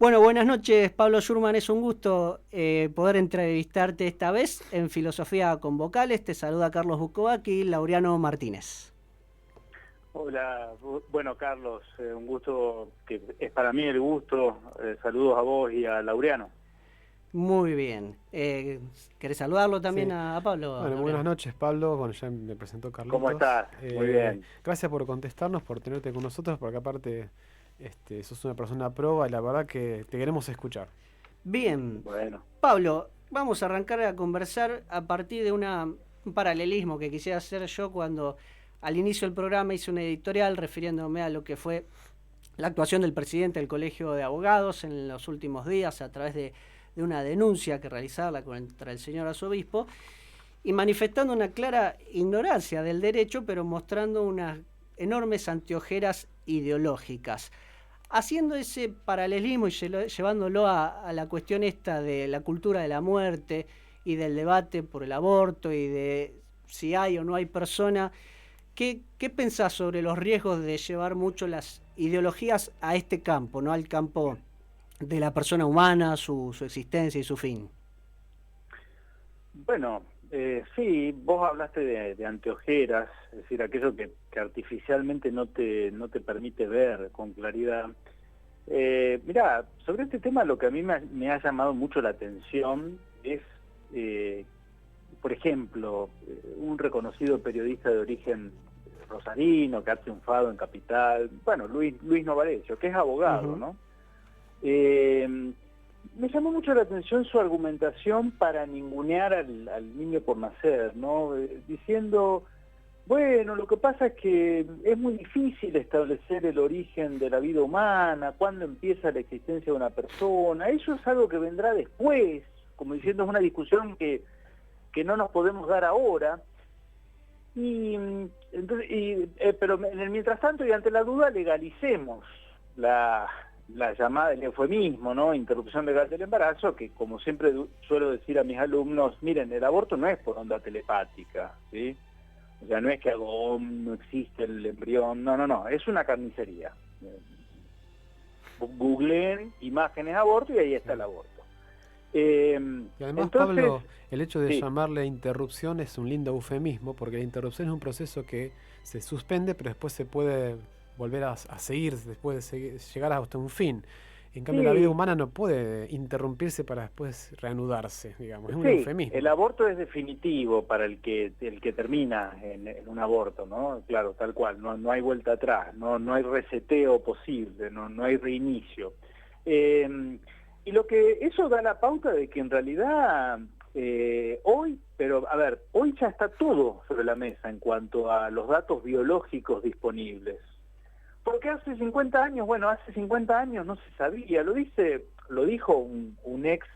Bueno, buenas noches, Pablo Schurman. Es un gusto poder entrevistarte esta vez en Filosofía con Vocales. Te saluda Carlos Bukovac y Laureano Martínez. Hola, bueno Carlos, un gusto, que es para mí el gusto. Saludos a vos y a Laureano. Muy bien. ¿Querés saludarlo también Sí. a Pablo? Bueno, buenas noches, Pablo. Bueno, ya me presentó Carlitos. ¿Cómo estás? Muy bien. Gracias por contestarnos, por tenerte con nosotros, porque aparte sos una persona proba y la verdad que te queremos escuchar. Bien. Bueno. Pablo, vamos a arrancar a conversar a partir de un paralelismo que quisiera hacer yo cuando al inicio del programa hice una editorial refiriéndome a lo que fue la actuación del presidente del Colegio de Abogados en los últimos días a través de una denuncia que realizaba contra el señor arzobispo y manifestando una clara ignorancia del derecho, pero mostrando unas enormes anteojeras ideológicas. Haciendo ese paralelismo y llevándolo a la cuestión esta de la cultura de la muerte y del debate por el aborto y de si hay o no hay persona, ¿qué pensás sobre los riesgos de llevar mucho las ideologías a este campo, no al campo de la persona humana, su existencia y su fin? Bueno, sí, vos hablaste de anteojeras, es decir, aquello que artificialmente no te permite ver con claridad. Mirá, sobre este tema lo que a mí me ha llamado mucho la atención es, por ejemplo, un reconocido periodista de origen rosarino que ha triunfado en Capital, bueno, Luis Novarecio, que es abogado, ¿no? Me llamó mucho la atención su argumentación para ningunear al niño por nacer, ¿no? Diciendo, bueno, lo que pasa es que es muy difícil establecer el origen de la vida humana, cuándo empieza la existencia de una persona, eso es algo que vendrá después, como diciendo, es una discusión que no nos podemos dar ahora. Pero en el mientras tanto y ante la duda legalicemos la llamada, el eufemismo, ¿no? Interrupción legal del embarazo, que como siempre suelo decir a mis alumnos, miren, el aborto no es por onda telepática, ¿sí? O sea, no es que algo no existe el embrión, no, es una carnicería. Googleen imágenes de aborto y ahí está el aborto. Y además, entonces, Pablo, el hecho de sí. llamarle interrupción es un lindo eufemismo, porque la interrupción es un proceso que se suspende, pero después se puede volver a seguir, después de llegar hasta un fin. En cambio, la vida humana no puede interrumpirse para después reanudarse, digamos. Es un eufemismo. El aborto es definitivo para el que termina en un aborto, ¿no? Claro, tal cual, no hay vuelta atrás, no hay reseteo posible, no hay reinicio. Y lo que eso da la pauta de que en realidad hoy ya está todo sobre la mesa en cuanto a los datos biológicos disponibles. Porque hace 50 años, hace 50 años no se sabía, lo dijo un ex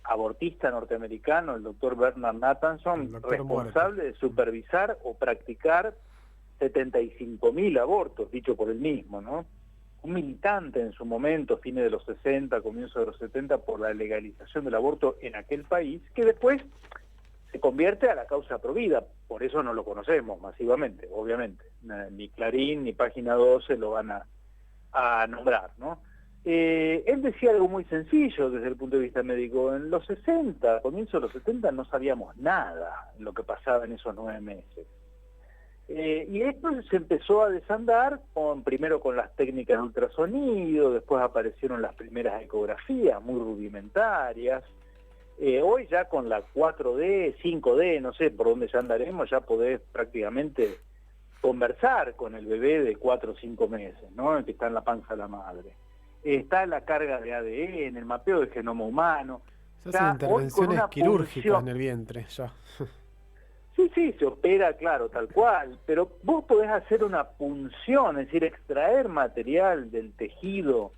abortista norteamericano, el doctor Bernard Nathanson, responsable de supervisar o practicar 75.000 abortos, dicho por él mismo, ¿no? Un militante en su momento, fines de los 60, comienzos de los 70, por la legalización del aborto en aquel país, que después se convierte a la causa provida, por eso no lo conocemos masivamente, obviamente, ni Clarín ni Página 12 lo van a nombrar, ¿no? Él decía algo muy sencillo desde el punto de vista médico, en los 60, comienzos de los 70 no sabíamos nada de lo que pasaba en esos 9 meses. Y esto se empezó a desandar primero con las técnicas de ultrasonido, después aparecieron las primeras ecografías muy rudimentarias. Hoy ya con la 4D, 5D, no sé por dónde ya andaremos, ya podés prácticamente conversar con el bebé de 4 o 5 meses, ¿no? Que está en la panza de la madre. Está la carga de ADN, el mapeo del genoma humano. Se hacen intervenciones quirúrgicas en el vientre, ya. Sí, se opera, claro, tal cual, pero vos podés hacer una punción, es decir, extraer material del tejido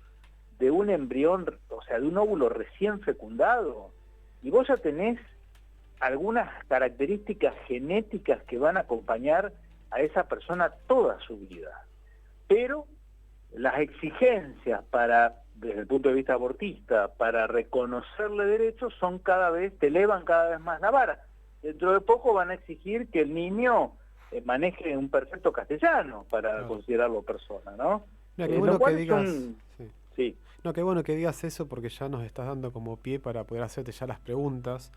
de un embrión, o sea, de un óvulo recién fecundado, y vos ya tenés algunas características genéticas que van a acompañar a esa persona toda su vida. Pero las exigencias desde el punto de vista abortista, para reconocerle derechos te elevan cada vez más la vara. Dentro de poco van a exigir que el niño maneje un perfecto castellano para considerarlo persona, ¿no? Mira, qué bueno que digas, No, qué bueno que digas eso porque ya nos estás dando como pie para poder hacerte ya las preguntas.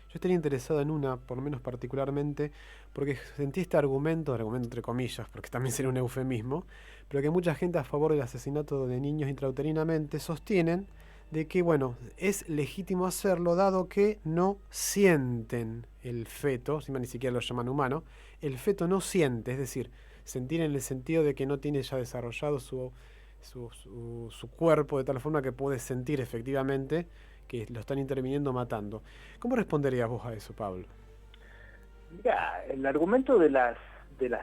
Yo estaría interesado en una, por lo menos particularmente, porque sentí este argumento entre comillas, porque también sería un eufemismo, pero que mucha gente a favor del asesinato de niños intrauterinamente sostienen de que, bueno, es legítimo hacerlo dado que no sienten el feto, si ni siquiera lo llaman humano, el feto no siente, es decir, sentir en el sentido de que no tiene ya desarrollado su cuerpo de tal forma que puede sentir efectivamente que lo están interviniendo matando. ¿Cómo responderías vos a eso, Pablo? Mira, el argumento de la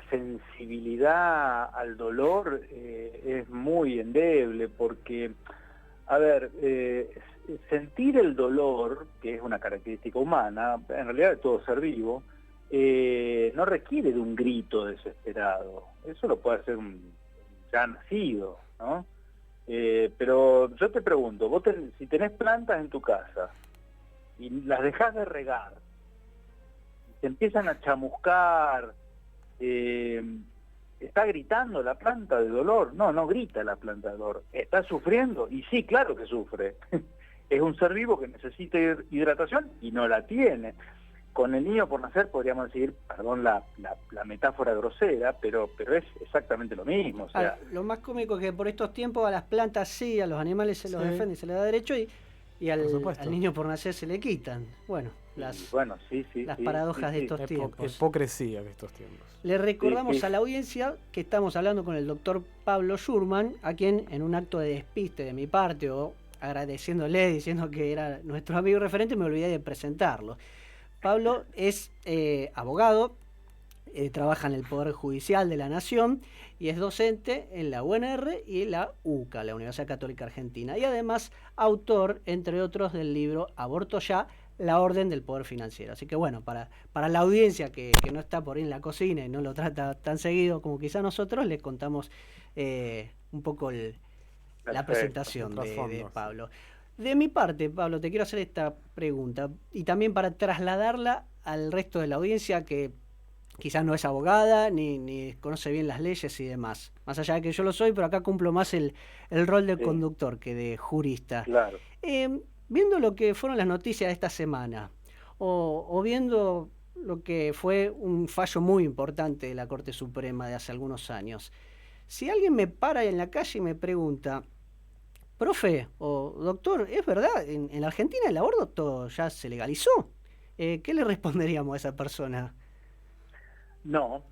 sensibilidad al dolor es muy endeble porque, a ver, sentir el dolor, que es una característica humana, en realidad de todo ser vivo, no requiere de un grito desesperado. Eso lo puede hacer un ya nacido, ¿no? Pero yo te pregunto, si tenés plantas en tu casa y las dejás de regar, te empiezan a chamuscar, ¿está gritando la planta de dolor? No, no grita la planta de dolor. ¿Está sufriendo? Y sí, claro que sufre. Es un ser vivo que necesita hidratación y no la tiene. Con el niño por nacer podríamos decir, perdón la metáfora grosera, pero es exactamente lo mismo. O sea, lo más cómico es que por estos tiempos a las plantas sí, a los animales se los defiende, se les da derecho y al niño por nacer se le quitan. Bueno, las paradojas de estos tiempos. Hipocresía de estos tiempos. Le recordamos a la audiencia que estamos hablando con el doctor Pablo Schurman, a quien en un acto de despiste de mi parte o agradeciéndole, diciendo que era nuestro amigo referente, me olvidé de presentarlo. Pablo es abogado, trabaja en el Poder Judicial de la Nación y es docente en la UNR y la UCA, la Universidad Católica Argentina, y además autor, entre otros, del libro Aborto Ya, la orden del poder financiero. Así que bueno, para la audiencia que no está por ahí en la cocina y no lo trata tan seguido como quizá nosotros, les contamos un poco la presentación de Pablo. De mi parte, Pablo, te quiero hacer esta pregunta y también para trasladarla al resto de la audiencia que quizás no es abogada ni conoce bien las leyes y demás. Más allá de que yo lo soy, pero acá cumplo más el rol de conductor que de jurista. Claro. Viendo lo que fueron las noticias de esta semana o viendo lo que fue un fallo muy importante de la Corte Suprema de hace algunos años, si alguien me para en la calle y me pregunta, profe o doctor, ¿es verdad? ¿En la Argentina el aborto ya se legalizó? ¿Qué le responderíamos a esa persona? No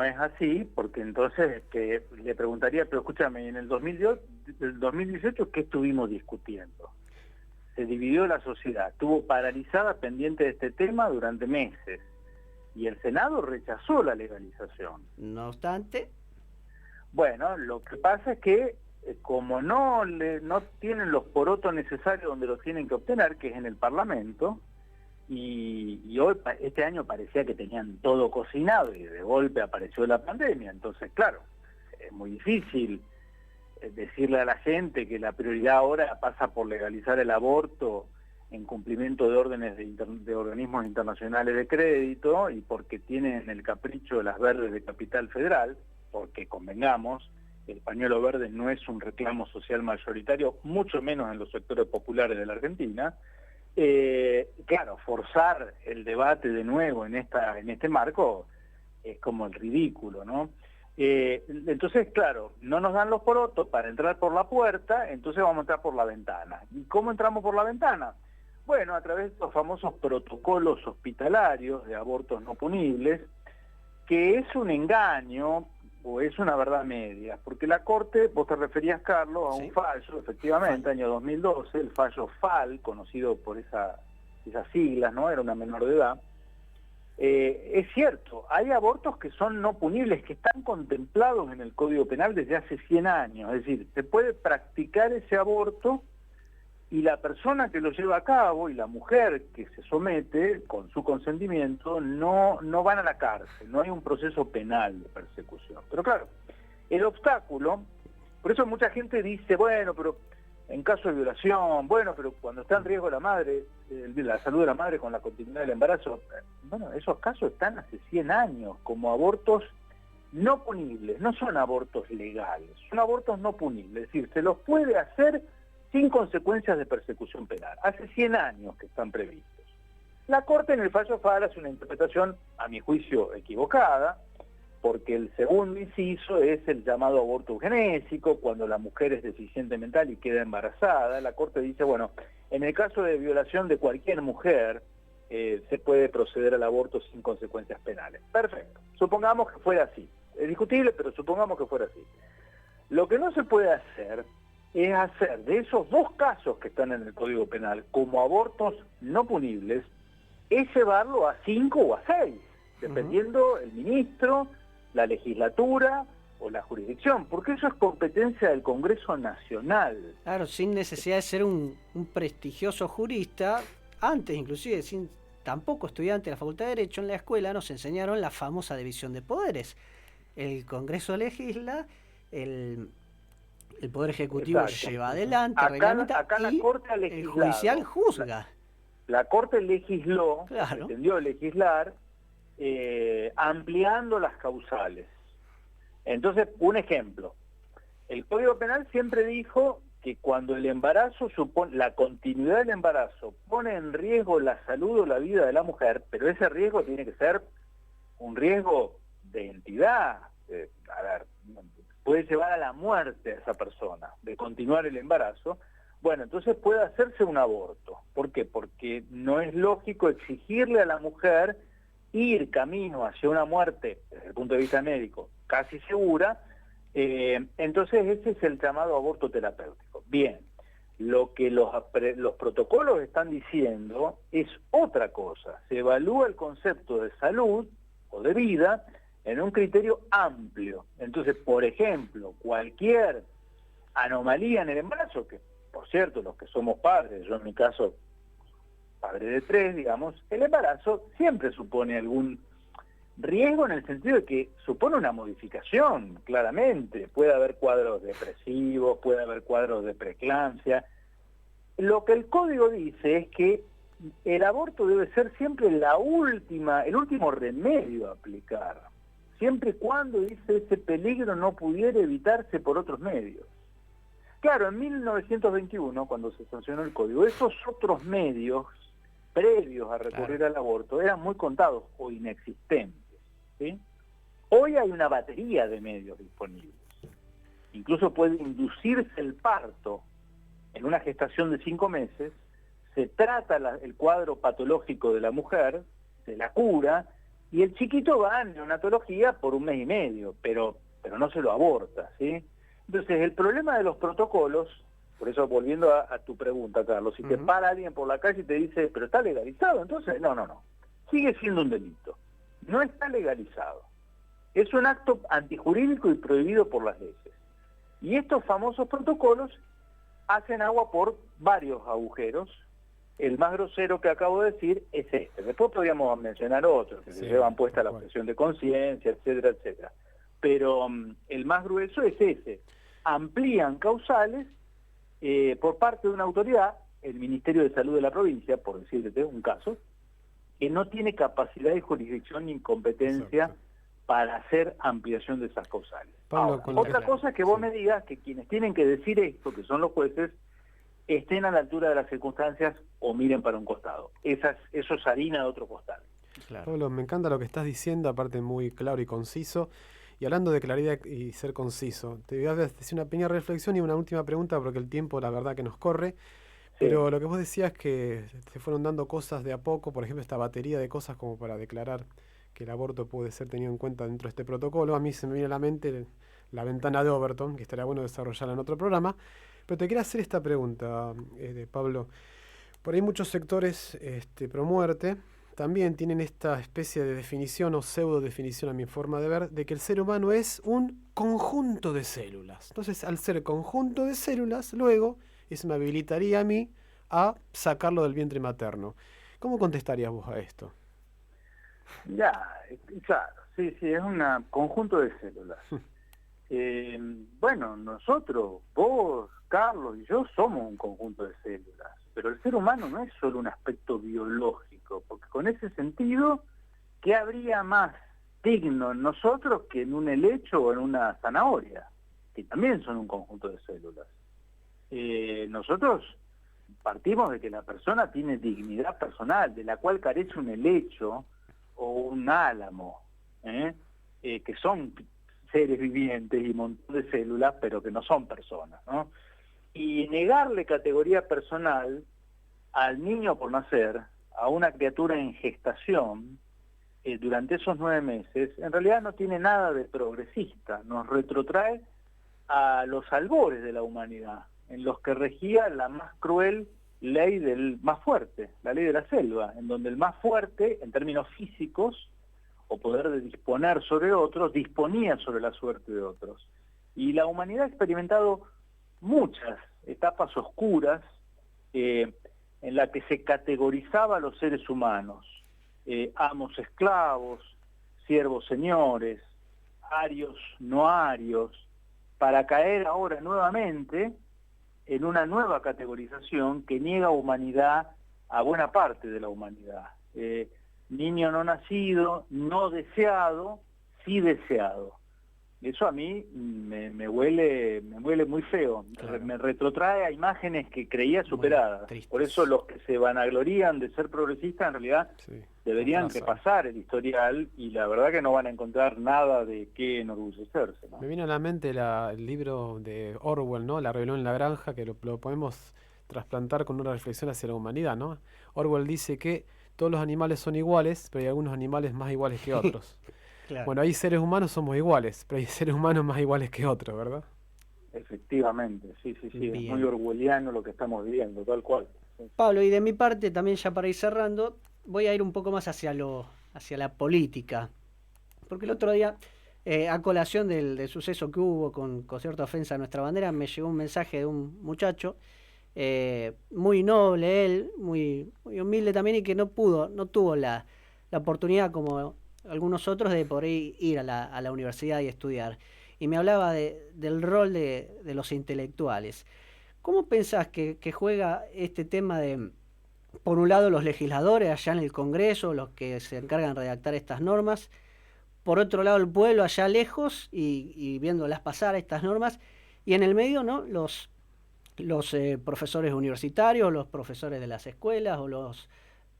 es así, porque entonces le preguntaría, pero escúchame, en el 2018, ¿qué estuvimos discutiendo? Se dividió la sociedad, estuvo paralizada pendiente de este tema durante meses, y el Senado rechazó la legalización. No obstante... Bueno, lo que pasa es que como no tienen los porotos necesarios donde los tienen que obtener, que es en el Parlamento, y hoy este año parecía que tenían todo cocinado y de golpe apareció la pandemia, entonces claro, es muy difícil decirle a la gente que la prioridad ahora pasa por legalizar el aborto en cumplimiento de órdenes de organismos internacionales de crédito y porque tienen el capricho de las verdes de Capital Federal, porque convengamos, el pañuelo verde no es un reclamo social mayoritario, mucho menos en los sectores populares de la Argentina. Claro, forzar el debate de nuevo en este marco es como el ridículo, ¿no? Entonces, claro, no nos dan los porotos para entrar por la puerta, entonces vamos a entrar por la ventana. ¿Y cómo entramos por la ventana? Bueno, a través de los famosos protocolos hospitalarios de abortos no punibles, que es un engaño o es una verdad media, porque la Corte, vos te referías, Carlos, a un fallo, efectivamente, año 2012, el fallo FAL, conocido por esas siglas, ¿no? Era una menor de edad. Es cierto, hay abortos que son no punibles, que están contemplados en el Código Penal desde hace 100 años, es decir, se puede practicar ese aborto y la persona que lo lleva a cabo y la mujer que se somete con su consentimiento no van a la cárcel, no hay un proceso penal de persecución. Pero claro, el obstáculo, por eso mucha gente dice, bueno, pero en caso de violación, bueno, pero cuando está en riesgo la madre, la salud de la madre con la continuidad del embarazo, bueno, esos casos están hace 100 años como abortos no punibles, no son abortos legales, son abortos no punibles, es decir, se los puede hacer sin consecuencias de persecución penal. Hace 100 años que están previstos. La Corte en el fallo Far hace una interpretación, a mi juicio, equivocada, porque el segundo inciso es el llamado aborto eugenésico, cuando la mujer es deficiente mental y queda embarazada. La Corte dice, bueno, en el caso de violación de cualquier mujer, se puede proceder al aborto sin consecuencias penales. Perfecto, supongamos que fuera así. Es discutible, pero supongamos que fuera así. Lo que no se puede hacer es hacer de esos dos casos que están en el Código Penal como abortos no punibles, es llevarlo a 5 o a 6, dependiendo el ministro, la legislatura o la jurisdicción, porque eso es competencia del Congreso Nacional. Claro, sin necesidad de ser un prestigioso jurista, antes inclusive, sin tampoco estudiante de la Facultad de Derecho, en la escuela nos enseñaron la famosa división de poderes. El Congreso legisla, el Poder Ejecutivo Exacto. lleva adelante, Acá reglamenta, la y Corte ha el legislado. judicial juzga. La Corte legisló, Claro. pretendió legislar, ampliando las causales. Entonces, un ejemplo. El Código Penal siempre dijo que cuando el embarazo supone, la continuidad del embarazo pone en riesgo la salud o la vida de la mujer, pero ese riesgo tiene que ser un riesgo de entidad. Puede llevar a la muerte a esa persona de continuar el embarazo. Bueno, entonces puede hacerse un aborto. ¿Por qué? Porque no es lógico exigirle a la mujer ir camino hacia una muerte, desde el punto de vista médico, casi segura. Entonces ese es el llamado aborto terapéutico. Bien, lo que los protocolos están diciendo es otra cosa. Se evalúa el concepto de salud o de vida en un criterio amplio. Entonces, por ejemplo, cualquier anomalía en el embarazo, que por cierto, los que somos padres, yo en mi caso, padre de 3, digamos, el embarazo siempre supone algún riesgo en el sentido de que supone una modificación, claramente. Puede haber cuadros depresivos, puede haber cuadros de preeclampsia. Lo que el código dice es que el aborto debe ser siempre el último remedio a aplicar, siempre y cuando, dice, ese peligro no pudiera evitarse por otros medios. Claro, en 1921, cuando se sancionó el código, esos otros medios previos a recurrir al aborto eran muy contados o inexistentes, ¿sí? Hoy hay una batería de medios disponibles. Incluso puede inducirse el parto en una gestación de 5 meses, se trata el cuadro patológico de la mujer, se la cura, y el chiquito va en neonatología por 1 mes y medio, pero no se lo aborta, ¿sí? Entonces, el problema de los protocolos, por eso volviendo a tu pregunta, Carlos, si te para alguien por la calle y te dice, pero está legalizado, entonces no, sigue siendo un delito. No está legalizado. Es un acto antijurídico y prohibido por las leyes. Y estos famosos protocolos hacen agua por varios agujeros. El más grosero que acabo de decir es este. Después podríamos mencionar otros, que se llevan puesta la objeción de conciencia, etcétera, etcétera. Pero el más grueso es ese. Amplían causales por parte de una autoridad, el Ministerio de Salud de la provincia, por decirte un caso, que no tiene capacidad de jurisdicción ni competencia para hacer ampliación de esas causales. Pablo, Ahora, otra cosa es que vos me digas que quienes tienen que decir esto, que son los jueces, estén a la altura de las circunstancias o miren para un costado. Eso es harina de otro costal. Claro. Pablo, me encanta lo que estás diciendo, aparte muy claro y conciso. Y hablando de claridad y ser conciso, te voy a decir una pequeña reflexión y una última pregunta, porque el tiempo la verdad que nos corre. Pero lo que vos decías que se fueron dando cosas de a poco, por ejemplo, esta batería de cosas como para declarar que el aborto puede ser tenido en cuenta dentro de este protocolo. A mí se me viene a la mente la ventana de Overton, que estaría bueno desarrollarla en otro programa. Pero te quiero hacer esta pregunta, Pablo. Por ahí muchos sectores pro muerte también tienen esta especie de definición o pseudo definición, a mi forma de ver, de que el ser humano es un conjunto de células. Entonces, al ser conjunto de células, luego eso me habilitaría a mí a sacarlo del vientre materno. ¿Cómo contestarías vos a esto? Ya, claro, sí, es un conjunto de células. Bueno, nosotros, vos, Carlos y yo somos un conjunto de células, pero el ser humano no es solo un aspecto biológico, porque con ese sentido, ¿qué habría más digno en nosotros que en un helecho o en una zanahoria? Que también son un conjunto de células. Nosotros partimos de que la persona tiene dignidad personal, de la cual carece un helecho o un álamo, que son seres vivientes y un montón de células, pero que no son personas, ¿no? Y negarle categoría personal al niño por nacer, a una criatura en gestación, durante esos 9 meses, en realidad no tiene nada de progresista, nos retrotrae a los albores de la humanidad, en los que regía la más cruel ley del más fuerte, la ley de la selva, en donde el más fuerte, en términos físicos, o poder de disponer sobre otros, disponía sobre la suerte de otros. Y la humanidad ha experimentado muchas etapas oscuras en la que se categorizaba a los seres humanos, amos esclavos, siervos señores, arios no arios, para caer ahora nuevamente en una nueva categorización que niega humanidad a buena parte de la humanidad. Niño no nacido, no deseado, sí deseado. Eso a mí me huele muy feo, claro. Me retrotrae a imágenes que creía superadas. Por eso los que se vanaglorían de ser progresistas en realidad deberían repasar el historial, y la verdad que no van a encontrar nada de qué enorgullecerse, ¿no? Me vino a la mente el libro de Orwell, ¿no? La rebelión en la granja, que lo podemos trasplantar con una reflexión hacia la humanidad, ¿no? Orwell dice que todos los animales son iguales, pero hay algunos animales más iguales que otros. Claro. Bueno, hay seres humanos somos iguales, pero hay seres humanos más iguales que otros, ¿verdad? Efectivamente, sí, bien. Es muy orwelliano lo que estamos viviendo, tal cual. Pablo, y de mi parte, también ya para ir cerrando, voy a ir un poco más hacia la política, porque el otro día, a colación del suceso que hubo con cierta ofensa a nuestra bandera, me llegó un mensaje de un muchacho, muy noble él, muy humilde también, y que no tuvo la oportunidad como algunos otros de poder ir a la universidad y estudiar. Y me hablaba del rol de los intelectuales. ¿Cómo pensás que juega este tema de, por un lado, los legisladores allá en el Congreso, los que se encargan de redactar estas normas, por otro lado el pueblo allá lejos y viéndolas pasar estas normas, y en el medio, ¿no?, los profesores universitarios, los profesores de las escuelas o los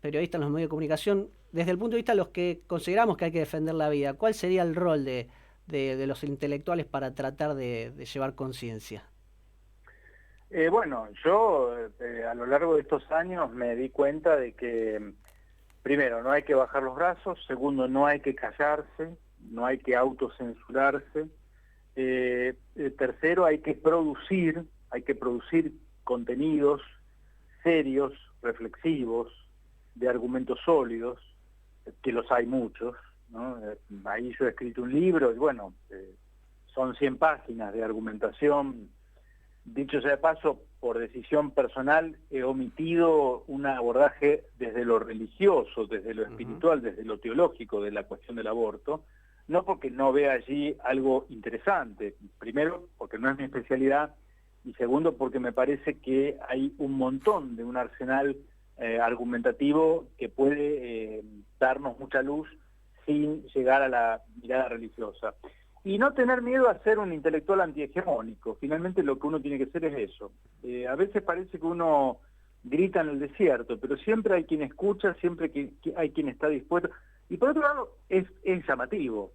periodistas en los medios de comunicación, desde el punto de vista de los que consideramos que hay que defender la vida? ¿Cuál sería el rol de los intelectuales para tratar de llevar conciencia? Bueno, yo a lo largo de estos años me di cuenta de que, primero, no hay que bajar los brazos; segundo, no hay que callarse, no hay que autocensurarse; tercero, hay que producir contenidos serios, reflexivos, de argumentos sólidos, que los hay muchos, ¿no? Ahí yo he escrito un libro, y bueno, son 100 páginas de argumentación. Dicho sea de paso, por decisión personal he omitido un abordaje desde lo religioso, desde lo espiritual, desde lo teológico de la cuestión del aborto, no porque no vea allí algo interesante, primero porque no es mi especialidad, y segundo porque me parece que hay un montón de un arsenal argumentativo que puede darnos mucha luz sin llegar a la mirada religiosa. Y no tener miedo a ser un intelectual antihegemónico. Finalmente lo que uno tiene que hacer es eso. A veces parece que uno grita en el desierto, pero siempre hay quien escucha, siempre que hay quien está dispuesto. Y por otro lado, es llamativo.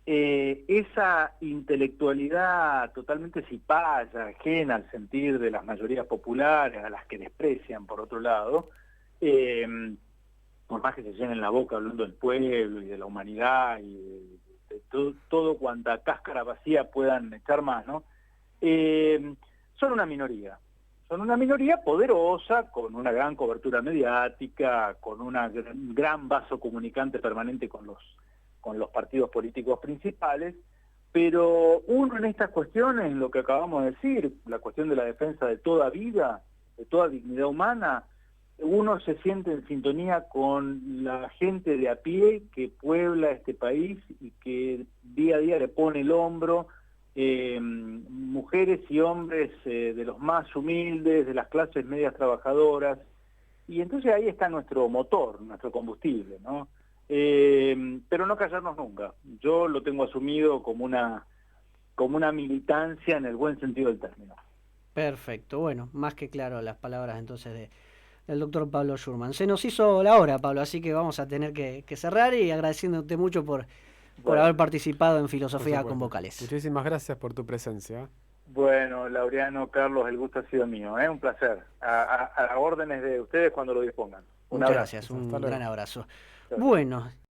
Esa intelectualidad totalmente cipaya, ajena al sentir de las mayorías populares, a las que desprecian por otro lado, por más que se llenen la boca hablando del pueblo y de la humanidad y de todo cuanta cáscara vacía puedan echar más, ¿no? Son una minoría poderosa, con una gran cobertura mediática, con un gran vaso comunicante permanente con los partidos políticos principales, pero uno en estas cuestiones, lo que acabamos de decir, la cuestión de la defensa de toda vida, de toda dignidad humana, uno se siente en sintonía con la gente de a pie que puebla este país y que día a día le pone el hombro, mujeres y hombres de los más humildes, de las clases medias trabajadoras, y entonces ahí está nuestro motor, nuestro combustible, ¿no? Pero no callarnos nunca. Yo lo tengo asumido como una militancia en el buen sentido del término. Perfecto, bueno, más que claro las palabras entonces del doctor Pablo Schurman. Se nos hizo la hora, Pablo, así que vamos a tener que cerrar y agradeciéndote mucho por Bueno, haber participado en Por Filosofía con supuesto. Vocales. Muchísimas gracias por tu presencia. bueno, Laureano, Carlos, el gusto ha sido mío, un placer. A órdenes de ustedes cuando lo dispongan. Un Muchas abrazo. gracias, un Hasta luego. gran abrazo. Chao. Bueno.